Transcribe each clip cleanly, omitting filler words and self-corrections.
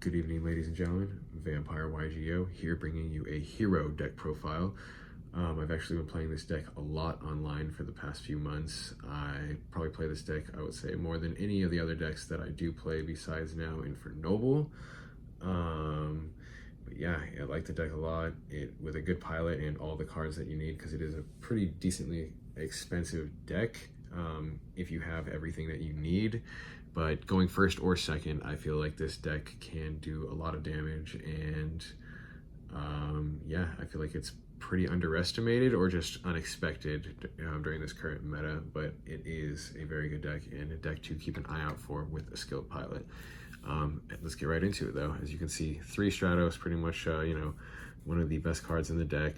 Good evening, ladies and gentlemen. Vampire YGO here, bringing you a hero deck profile. I've actually been playing this deck a lot online for the past few months. I probably play this deck, I would say, more than any of the other decks that I do play besides now Infernoble. But yeah, I like the deck a lot. With a good pilot and all the cards that you need, because it is a pretty decently expensive deck if you have everything that you need. But going first or second, I feel like this deck can do a lot of damage, and yeah, I feel like it's pretty underestimated or just unexpected during this current meta, but it is a very good deck and a deck to keep an eye out for with a skilled pilot. Let's get right into it though. As you can see, 3 Stratos, pretty much one of the best cards in the deck.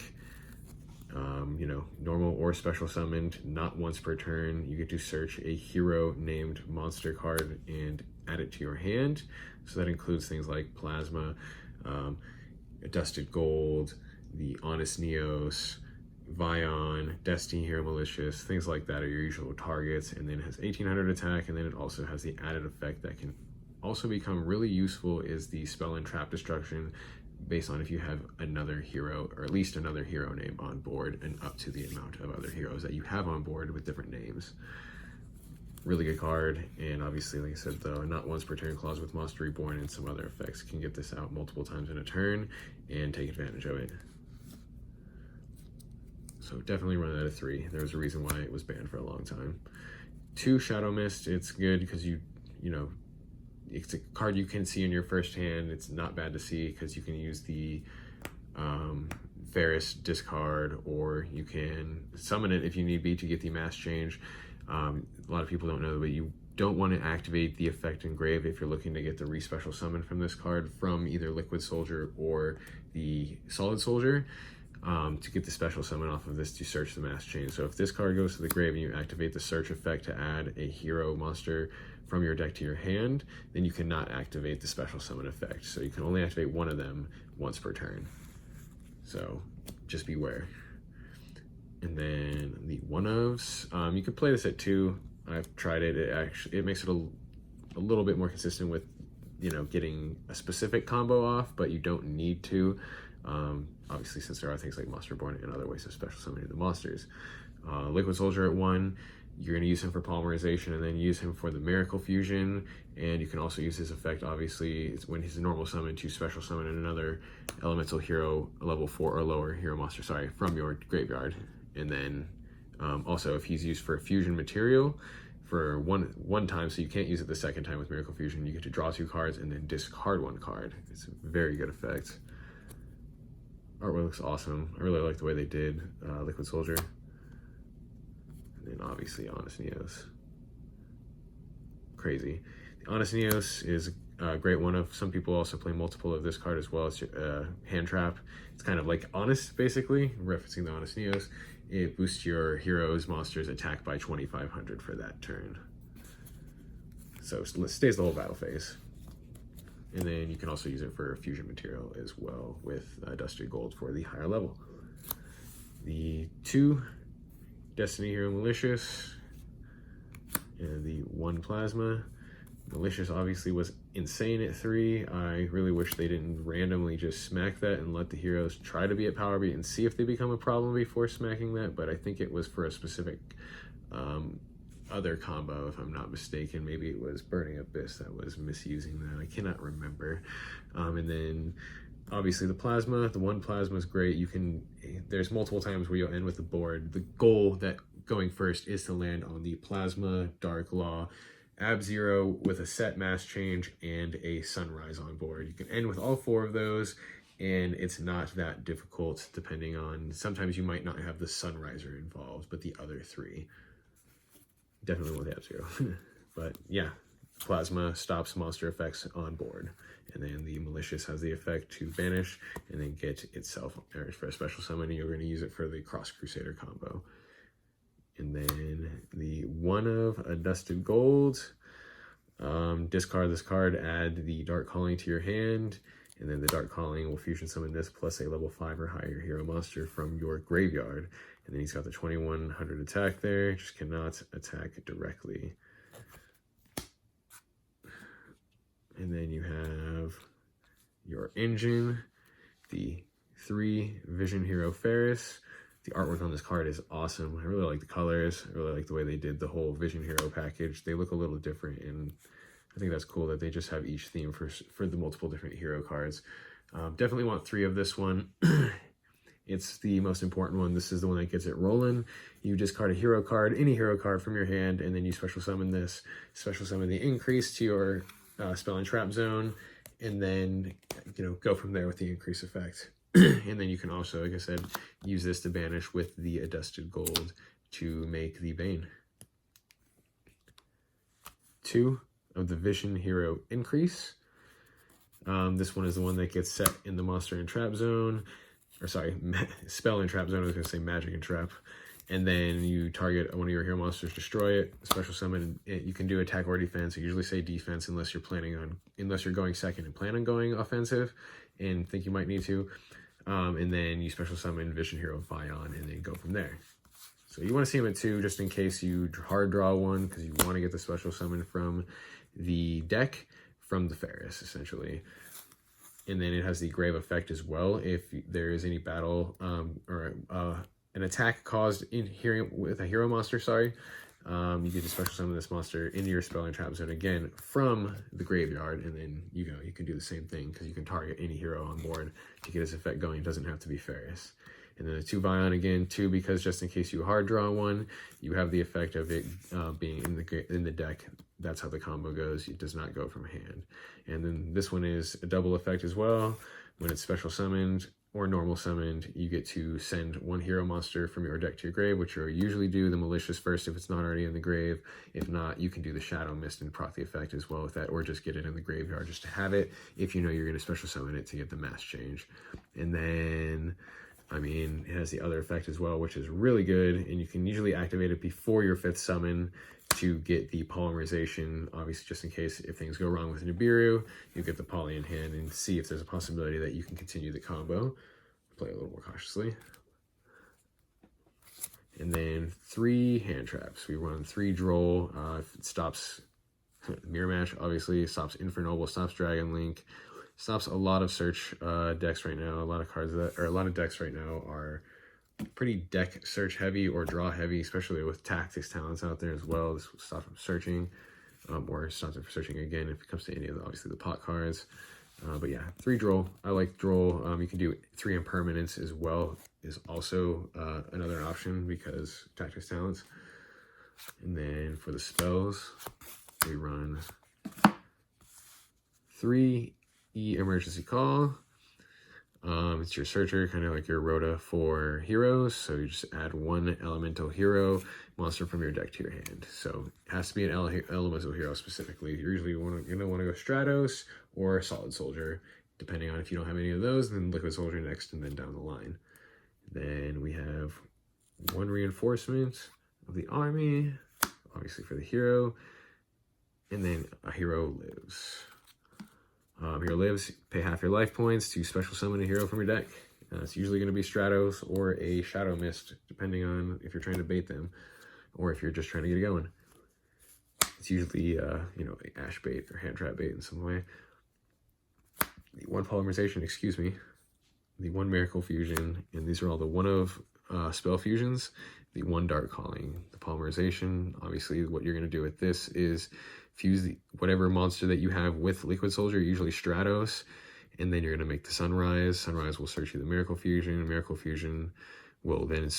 Normal or special summoned, not once per turn. You get to search a hero named monster card and add it to your hand. So that includes things like Plasma, Dusted Gold, the Honest Neos, Vion, Destiny Hero Malicious, things like that are your usual targets. And then it has 1800 attack, and then it also has the added effect that can also become really useful is the Spell and Trap Destruction, based on if you have another hero, or at least another hero name on board, and up to the amount of other heroes that you have on board with different names. Really good card, and obviously, like I said, the not once per turn clause with Monster Reborn and some other effects can get this out multiple times in a turn and take advantage of it. So definitely run it at a 3. There was a reason why it was banned for a long time. 2 Shadow Mist, it's good because it's a card you can see in your first hand. It's not bad to see because you can use the Varus discard, or you can summon it if you need be to get the mass change. A lot of people don't know, but you don't want to activate the effect engraved if you're looking to get the re-special summon from this card from either Liquid Soldier or the Solid Soldier. To get the special summon off of this to search the mass chain. So if this card goes to the grave and you activate the search effect to add a hero monster from your deck to your hand, then you cannot activate the special summon effect. So you can only activate one of them once per turn. So just beware. And then the one-ofs, you can play this at 2. I've tried it. It makes it a little bit more consistent with getting a specific combo off, but you don't need to. Obviously, since there are things like Monster Reborn and other ways of special summoning the monsters. Liquid Soldier at 1, you're going to use him for polymerization and then use him for the Miracle Fusion, and you can also use his effect, obviously, it's when he's a normal summon, to special summon another elemental hero, level 4 or lower hero monster, from your graveyard. And then also, if he's used for fusion material for one time, so you can't use it the second time with Miracle Fusion, you get to draw 2 cards and then discard 1 card. It's a very good effect. Artwork looks awesome. I really like the way they did Liquid Soldier. And then obviously Honest Neos. Crazy. The Honest Neos is a great one of. Some people also play multiple of this card as well. It's Hand Trap. It's kind of like Honest, basically, referencing the Honest Neos. It boosts your hero's monster's attack by 2500 for that turn. So it stays the whole battle phase. And then you can also use it for fusion material as well with Dusted Gold for the higher level. The 2 Destiny Hero Malicious and the 1 Plasma. Malicious obviously was insane at 3. I really wish they didn't randomly just smack that and let the heroes try to be at power beat and see if they become a problem before smacking that, but I think it was for a specific other combo, if I'm not mistaken. Maybe it was Burning Abyss that was misusing that. I cannot remember. And then obviously the Plasma, the 1 Plasma is great. There's multiple times where you'll end with the board. The goal that going first is to land on the Plasma, Dark Law, Ab-Zero with a set mass change and a Sunrise on board. You can end with all 4 of those, and it's not that difficult, depending on, sometimes you might not have the Sunriser involved, but the other 3. Definitely won't have to. But yeah, Plasma stops monster effects on board. And then the Malicious has the effect to banish and then get itself for a special summon. You're going to use it for the Cross Crusader combo. And then the 1 of a Dusted Gold. Discard this card, add the Dark Calling to your hand. And then the Dark Calling will fusion summon this plus a level 5 or higher hero monster from your graveyard. And then he's got the 2100 attack there, just cannot attack directly. And then you have your engine, the 3 Vision Hero Ferris. The artwork on this card is awesome. I really like the colors. I really like the way they did the whole Vision Hero package. They look a little different, and I think that's cool that they just have each theme for the multiple different hero cards. Definitely want 3 of this one. It's the most important one. This is the one that gets it rolling. You discard a hero card, any hero card from your hand, and then you special summon this. Special summon the increase to your spell and trap zone, and then go from there with the increase effect. And then you can also, like I said, use this to banish with the Adusted Gold to make the Bane. 2 of the Vision Hero Increase. This one is the one that gets set in the monster and trap zone. Or sorry, spell and trap zone. I was going to say magic and trap. And then you target one of your hero monsters, destroy it, special summon it. You can do attack or defense. I usually say defense unless you're going second and plan on going offensive and think you might need to. And then you special summon Vision Hero Vion and then go from there. So you want to see him at 2 just in case you hard draw one, because you want to get the special summon from the deck from the Ferris, essentially. And then it has the Grave effect as well. If there is any battle or an attack caused with a hero monster, you get to special summon this monster into your spell and trap zone again from the graveyard, and then you can do the same thing because you can target any hero on board to get his effect going. It doesn't have to be Ferris. And then the 2 Vion again, 2 because just in case you hard draw one, you have the effect of it being in the deck. That's how the combo goes. It does not go from hand. And then this one is a double effect as well. When it's special summoned or normal summoned, you get to send 1 hero monster from your deck to your grave, which you usually do the Malicious first if it's not already in the grave. If not, you can do the Shadow Mist and prot the effect as well with that, or just get it in the graveyard just to have it if you know you're going to special summon it to get the mass change. And then it has the other effect as well, which is really good, and you can usually activate it before your 5th summon to get the polymerization, obviously just in case if things go wrong with Nibiru, you get the poly in hand and see if there's a possibility that you can continue the combo. Play a little more cautiously. And then 3 hand traps. We run 3 Droll. It stops Mirror Match, obviously. It stops Infernoble, stops Dragon Link. Stops a lot of search decks right now. A lot of decks right now are pretty deck search heavy or draw heavy, especially with tactics talents out there as well. This will stop from searching, or stops them from searching again if it comes to any of the, obviously the pot cards. But yeah, 3 Droll. I like Droll. You can do 3 Impermanence as well, is also another option because tactics talents. And then for the spells, we run 3 Emergency Call. It's your searcher, kind of like your Rhoda for heroes. So you just add 1 elemental hero monster from your deck to your hand. So it has to be an elemental hero specifically. You're usually going to want to go Stratos or Solid Soldier, depending on if you don't have any of those. Then Liquid Soldier next, and then down the line. Then we have 1 reinforcement of the army, obviously for the hero, and then a hero lives. Hero lives, pay half your life points to special summon a hero from your deck. It's usually going to be Stratos or a Shadow Mist, depending on if you're trying to bait them or if you're just trying to get it going. It's usually, Ash bait or hand trap bait in some way. The 1 polymerization, the 1 miracle fusion, and these are all the 1 of spell fusions. The 1 dark calling, the polymerization. Obviously, what you're going to do with this is fuse whatever monster that you have with Liquid Soldier, usually Stratos, and then you're going to make the Sunrise. Sunrise will search you the Miracle Fusion. Miracle Fusion will then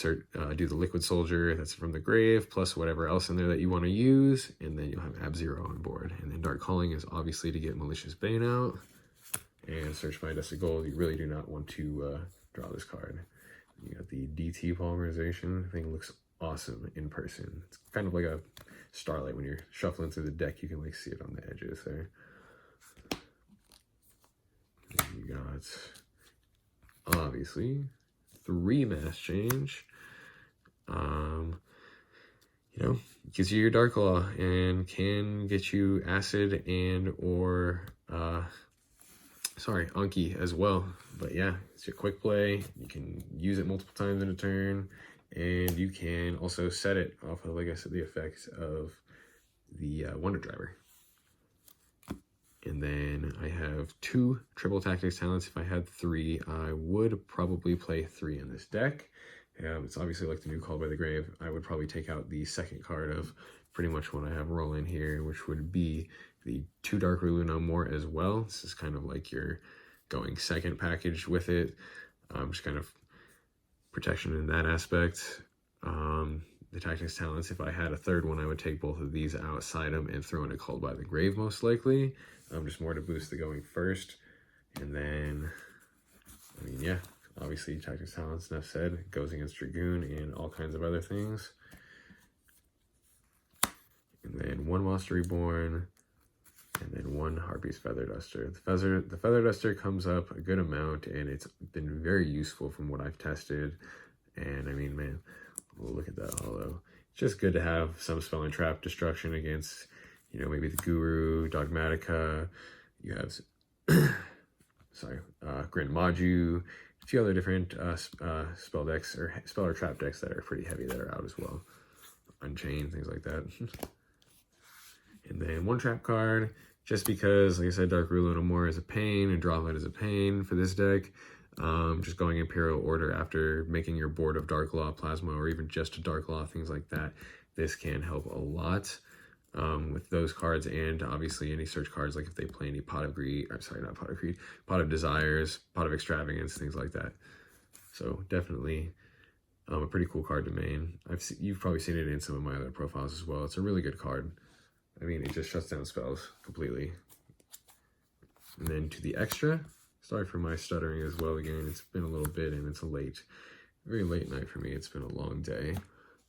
do the Liquid Soldier that's from the grave, plus whatever else in there that you want to use, and then you'll have Ab-Zero on board. And then Dark Calling is obviously to get Malicious Bane out, and Search by Dusted Gold. You really do not want to draw this card. You got the DT polymerization. I think it looks awesome in person. It's kind of like a Starlight. When you're shuffling through the deck, you can like see it on the edges there. And you got obviously 3 mass change. Gives you your Dark Claw and can get you Acid and or Anki as well. But yeah, it's your quick play. You can use it multiple times in a turn, and you can also set it off of, like I said, the effects of the Wonder Driver. And then I have 2 triple tactics talents. If I had 3, I would probably play 3 in this deck. It's obviously like the new Call by the Grave. I would probably take out the second card of pretty much what I have rolling here, which would be the 2 Dark Rulu No More as well. This is kind of like your going second package with it. Just kind of protection in that aspect. The Tactics talents, if I had a third one, I would take both of these outside them and throw in a Called by the Grave most likely. Just more to boost the going first. And then, I mean, yeah, obviously Tactics talents, enough said, goes against Dragoon and all kinds of other things. And then 1 Monster Reborn, and then 1 Harpy's Feather Duster. The Feather Duster comes up a good amount, and it's been very useful from what I've tested. And I mean, man, look at that holo. It's just good to have some spell and trap destruction against, you know, maybe the Guru, Dogmatica. You have, Grand Maju, a few other different spell decks or spell or trap decks that are pretty heavy that are out as well. Unchained, things like that. And then 1 trap card, just because, like I said, Dark Rulu No More is a pain, and Drawlet is a pain for this deck. Just going Imperial Order after making your board of Dark Law, Plasma, or even just a Dark Law, things like that. This can help a lot with those cards, and obviously any search cards, like if they play any Pot of Greed, or sorry, not Pot of Greed, Pot of Desires, Pot of Extravagance, things like that. So definitely a pretty cool card to main. You've probably seen it in some of my other profiles as well. It's a really good card. I mean, it just shuts down spells completely. And then to the extra, sorry for my stuttering as well again. It's been a little bit, and it's a very late night for me. It's been a long day.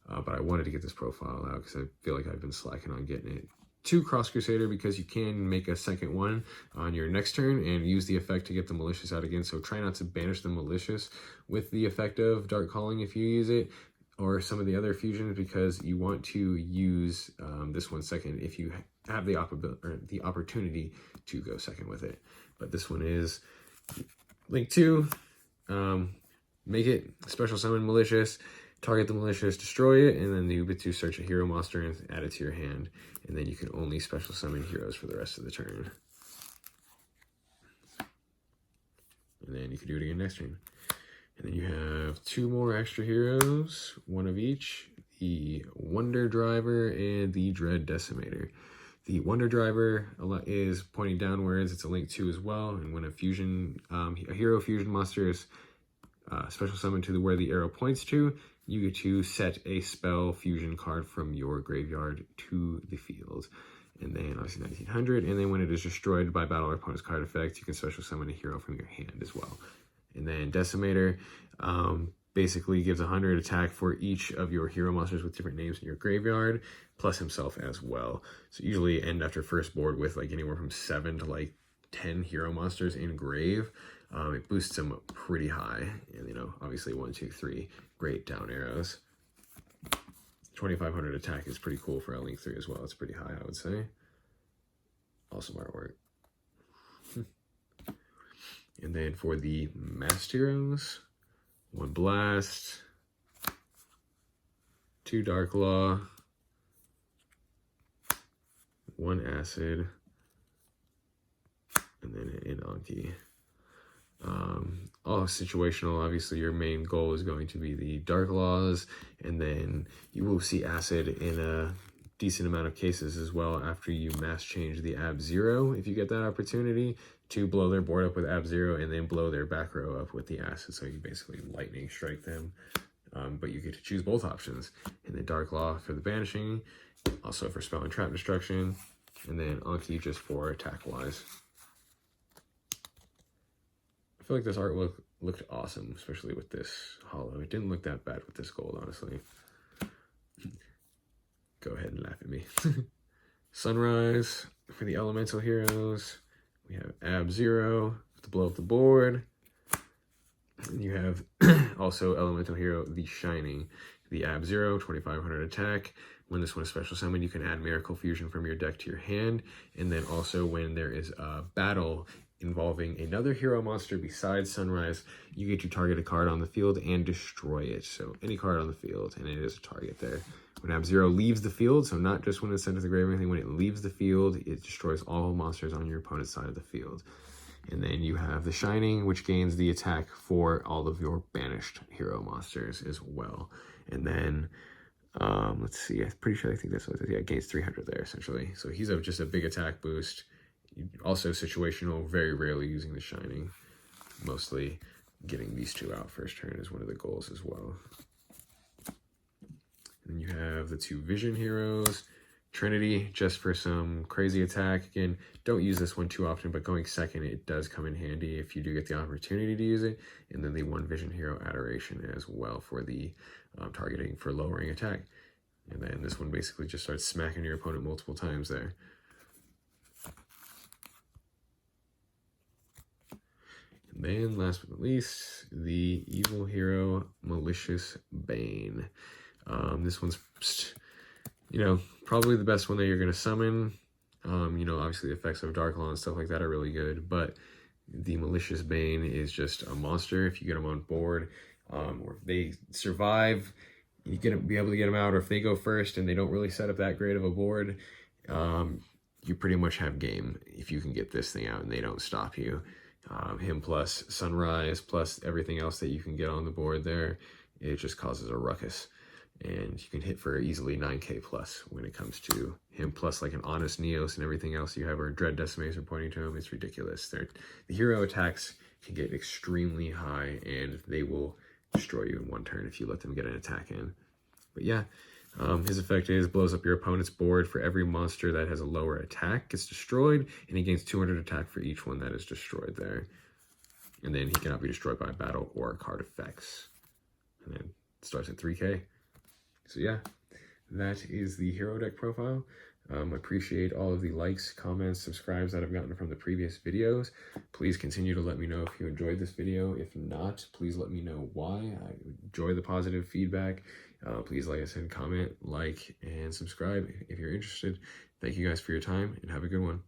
But I wanted to get this profile out because I feel like I've been slacking on getting it. 2 Cross Crusader, because you can make a second one on your next turn and use the effect to get the Malicious out again. So try not to banish the Malicious with the effect of Dark Calling if you use it, or some of the other fusions, because you want to use this one second if you have the opportunity to go second with it. But this one is Link 2, make it special summon Malicious, target the Malicious, destroy it, and then you get to search a hero monster and add it to your hand. And then you can only special summon heroes for the rest of the turn. And then you can do it again next turn. And then you have 2 more extra heroes, 1 of each, the Wonder Driver and the Dread Decimator. The Wonder Driver is pointing downwards. It's a Link 2 as well. And when a hero fusion monster is special summoned to where the arrow points to, you get to set a spell fusion card from your graveyard to the field. And then obviously 1900. And then when it is destroyed by battle or opponent's card effect, you can special summon a hero from your hand as well. And then Decimator basically gives 100 attack for each of your hero monsters with different names in your graveyard, plus himself as well. So usually end after first board with like anywhere from 7 to like 10 hero monsters in grave. It boosts them up pretty high. And, you know, obviously 1, 2, 3 great down arrows. 2500 attack is pretty cool for a Link 3 as well. It's pretty high, I would say. Awesome artwork. And then for the Masked Heroes, 1 Blast, 2 Dark Law, 1 Acid, and then an Anki. All situational. Obviously, your main goal is going to be the Dark Laws, and then you will see Acid in a decent amount of cases as well after you mass change the Ab-Zero, if you get that opportunity, to blow their board up with Ab-Zero and then blow their back row up with the Acid. So you basically lightning strike them, but you get to choose both options. And then Dark Law for the banishing, also for spell and trap destruction, and then Anki just for attack wise. I feel like this art looked awesome, especially with this holo. It didn't look that bad with this gold, honestly. Go ahead and laugh at me. Sunrise for the elemental heroes. We have Ab-Zero to blow up the board. And you have also elemental hero, the Shining. The Ab-Zero, 2500 attack. When this one is special summoned, you can add Miracle Fusion from your deck to your hand. And then also when there is a battle involving another hero monster besides Sunrise, you get to target a card on the field and destroy it. So any card on the field, and it is a target there. When Ab-Zero leaves the field, so not just when it's sent to the grave or anything, when it leaves the field, it destroys all monsters on your opponent's side of the field. And then you have the Shining, which gains the attack for all of your banished hero monsters as well. And then, let's see, I'm pretty sure I think that's what it is. Yeah, it gains 300 there, essentially. So he's just a big attack boost. Also situational, very rarely using the Shining. Mostly getting these two out first turn is one of the goals as well. And you have the two Vision heroes. Trinity, just for some crazy attack. Again, don't use this one too often, but going second, it does come in handy if you do get the opportunity to use it. And then the one Vision Hero Adoration as well for the targeting for lowering attack. And then this one basically just starts smacking your opponent multiple times there. And then last but not least, the evil hero Malicious Bane. This one's, you know, probably the best one that you're going to summon. You know, obviously the effects of Dark Law and stuff like that are really good, but the Malicious Bane is just a monster if you get them on board, or if they survive, you be able to get them out, or if they go first and they don't really set up that great of a board, you pretty much have game if you can get this thing out and they don't stop you. Him plus Sunrise plus everything else that you can get on the board there, it just causes a ruckus. And you can hit for easily 9k plus when it comes to him, plus like an Honest Neos and everything else you have, or Dread Decimator pointing to him. It's ridiculous. The hero attacks can get extremely high, and they will destroy you in one turn if you let them get an attack in. But yeah, his effect is blows up your opponent's board for every monster that has a lower attack gets destroyed, and he gains 200 attack for each one that is destroyed there. And then he cannot be destroyed by battle or card effects. And then it starts at 3k. So yeah, that is the hero deck profile. Appreciate all of the likes, comments, subscribes that I've gotten from the previous videos. Please continue to let me know if you enjoyed this video. If not, please let me know why. I enjoy the positive feedback. Please, like I said, comment, like, and subscribe if you're interested. Thank you guys for your time, and have a good one.